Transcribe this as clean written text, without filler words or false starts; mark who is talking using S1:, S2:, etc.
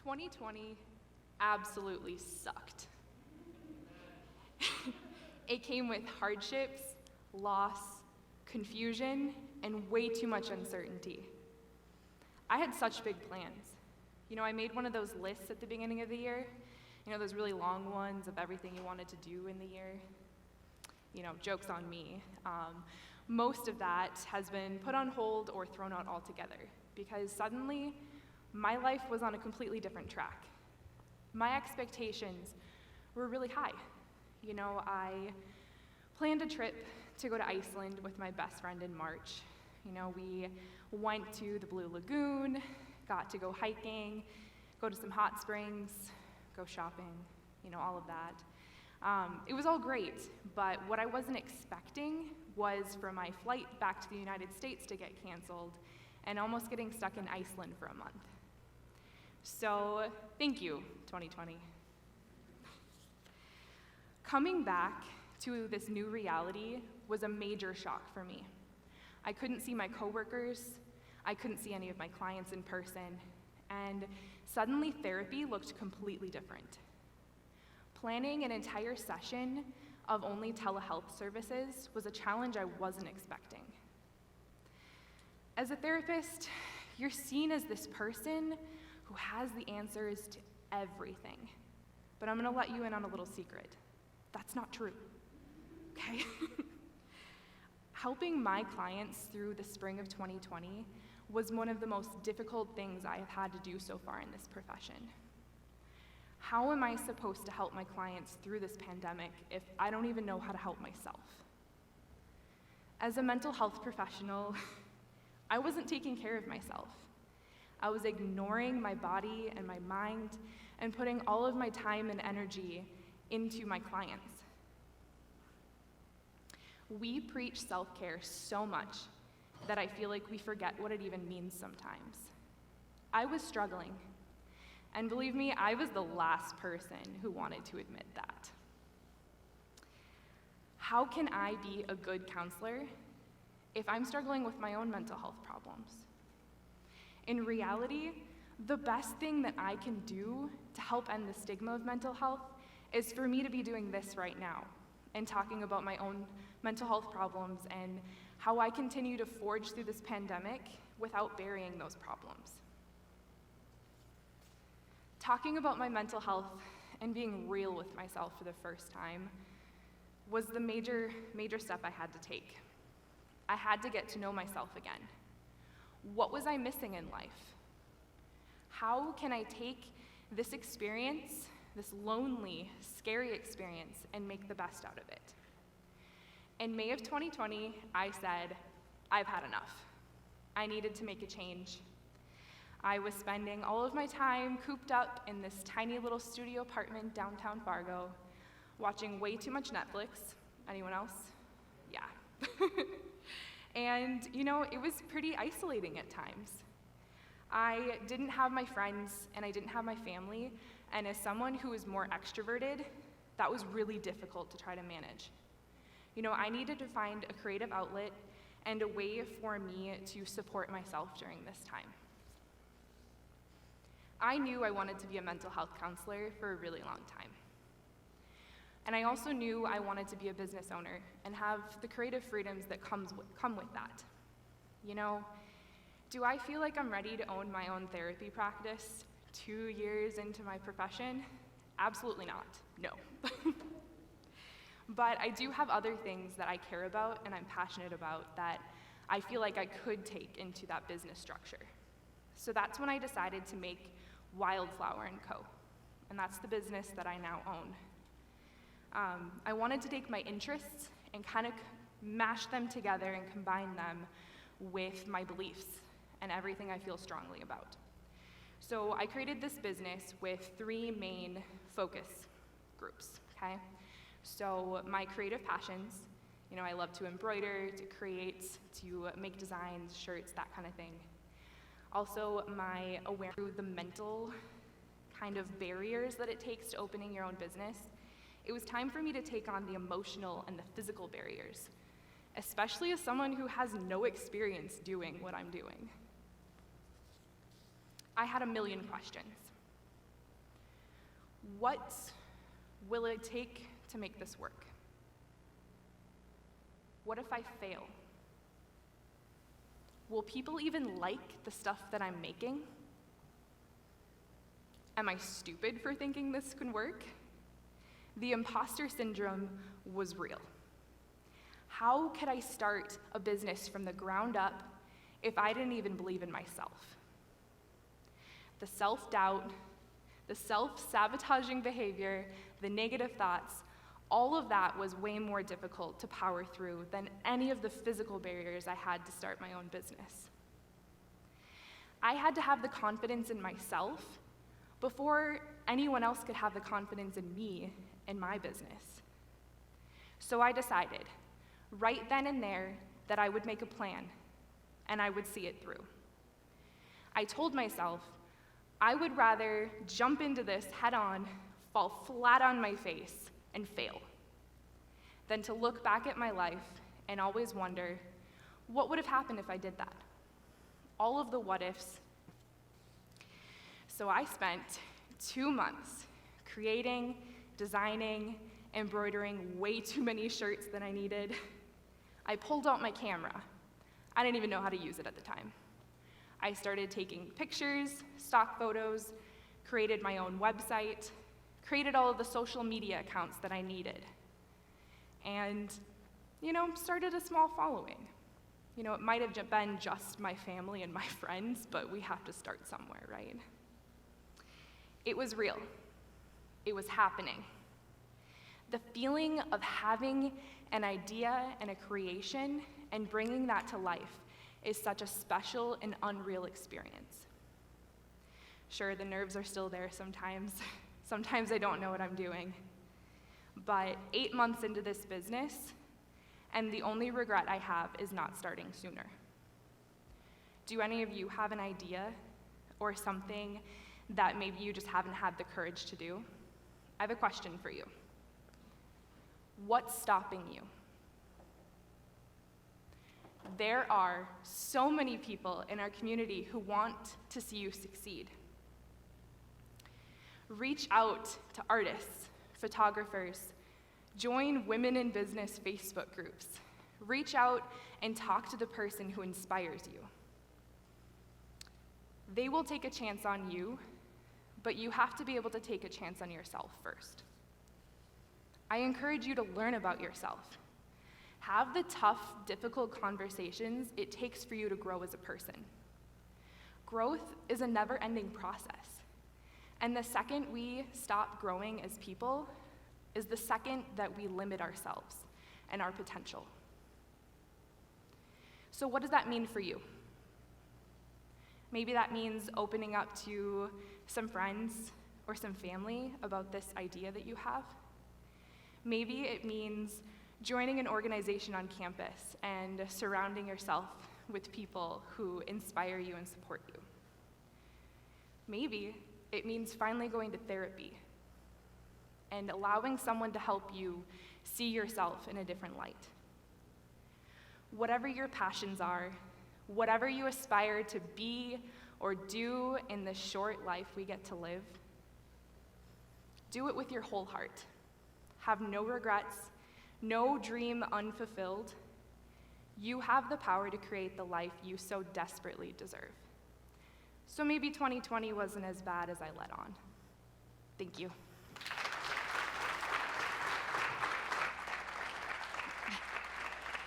S1: 2020 absolutely sucked. It came with hardships, loss, confusion, and way too much uncertainty. I had such big plans. I made one of those lists at the beginning of the year, those really long ones of everything you wanted to do in the year. Joke's on me. Most of that has been put on hold or thrown out altogether because suddenly my life was on a completely different track. My expectations were really high. I planned a trip to go to Iceland with my best friend in March. We went to the Blue Lagoon, got to go hiking, go to some hot springs, go shopping, all of that. It was all great, but what I wasn't expecting was for my flight back to the United States to get canceled and almost getting stuck in Iceland for a month. So, thank you, 2020. Coming back to this new reality was a major shock for me. I couldn't see my coworkers, I couldn't see any of my clients in person, and suddenly therapy looked completely different. Planning an entire session of only telehealth services was a challenge I wasn't expecting. As a therapist, you're seen as this person who has the answers to everything. But I'm gonna let you in on a little secret. That's not true, okay? Helping my clients through the spring of 2020 was one of the most difficult things I have had to do so far in this profession. How am I supposed to help my clients through this pandemic if I don't even know how to help myself? As a mental health professional, I wasn't taking care of myself. I was ignoring my body and my mind and putting all of my time and energy into my clients. We preach self-care so much that I feel like we forget what it even means sometimes. I was struggling, and believe me, I was the last person who wanted to admit that. How can I be a good counselor if I'm struggling with my own mental health problems? In reality, the best thing that I can do to help end the stigma of mental health is for me to be doing this right now and talking about my own mental health problems and how I continue to forge through this pandemic without burying those problems. Talking about my mental health and being real with myself for the first time was the major step I had to take. I had to get to know myself again. What was I missing in life? How can I take this experience, this lonely, scary experience, and make the best out of it? In May of 2020, I said, I've had enough. I needed to make a change. I was spending all of my time cooped up in this tiny little studio apartment downtown Fargo, watching way too much Netflix. Anyone else? Yeah. And it was pretty isolating at times. I didn't have my friends and I didn't have my family, and as someone who is more extroverted, that was really difficult to try to manage. I needed to find a creative outlet and a way for me to support myself during this time. I knew I wanted to be a mental health counselor for a really long time. And I also knew I wanted to be a business owner and have the creative freedoms that come with that. Do I feel like I'm ready to own my own therapy practice 2 years into my profession? Absolutely not, no. But I do have other things that I care about and I'm passionate about that I feel like I could take into that business structure. So that's when I decided to make Wildflower Co, and that's the business that I now own. I wanted to take my interests and kind of mash them together and combine them with my beliefs and everything I feel strongly about. So I created this business with 3 main focus groups, okay? So my creative passions, I love to embroider, to create, to make designs, shirts, that kind of thing. Also, my awareness through the mental kind of barriers that it takes to opening your own business. It was time for me to take on the emotional and the physical barriers, especially as someone who has no experience doing what I'm doing. I had a million questions. What will it take to make this work? What if I fail? Will people even like the stuff that I'm making? Am I stupid for thinking this can work? The imposter syndrome was real. How could I start a business from the ground up if I didn't even believe in myself? The self-doubt, the self-sabotaging behavior, the negative thoughts, all of that was way more difficult to power through than any of the physical barriers I had to start my own business. I had to have the confidence in myself before anyone else could have the confidence in me and my business. So I decided, right then and there, that I would make a plan, and I would see it through. I told myself I would rather jump into this head on, fall flat on my face, and fail, than to look back at my life and always wonder, what would have happened if I did that? All of the what ifs. So I spent 2 months creating, designing, embroidering way too many shirts than I needed. I pulled out my camera. I didn't even know how to use it at the time. I started taking pictures, stock photos, created my own website, created all of the social media accounts that I needed, and, started a small following. It might have been just my family and my friends, but we have to start somewhere, right? It was real. It was happening. The feeling of having an idea and a creation and bringing that to life is such a special and unreal experience. Sure, the nerves are still there sometimes. Sometimes I don't know what I'm doing. But 8 months into this business, and the only regret I have is not starting sooner. Do any of you have an idea or something that maybe you just haven't had the courage to do? I have a question for you. What's stopping you? There are so many people in our community who want to see you succeed. Reach out to artists, photographers, join women in business Facebook groups. Reach out and talk to the person who inspires you. They will take a chance on you, but you have to be able to take a chance on yourself first. I encourage you to learn about yourself. Have the tough, difficult conversations it takes for you to grow as a person. Growth is a never-ending process. And the second we stop growing as people is the second that we limit ourselves and our potential. So what does that mean for you? Maybe that means opening up to some friends or some family about this idea that you have. Maybe it means joining an organization on campus and surrounding yourself with people who inspire you and support you. Maybe it means finally going to therapy and allowing someone to help you see yourself in a different light. Whatever your passions are, whatever you aspire to be or do in this short life we get to live, do it with your whole heart. Have no regrets, no dream unfulfilled. You have the power to create the life you so desperately deserve. So maybe 2020 wasn't as bad as I let on. Thank you.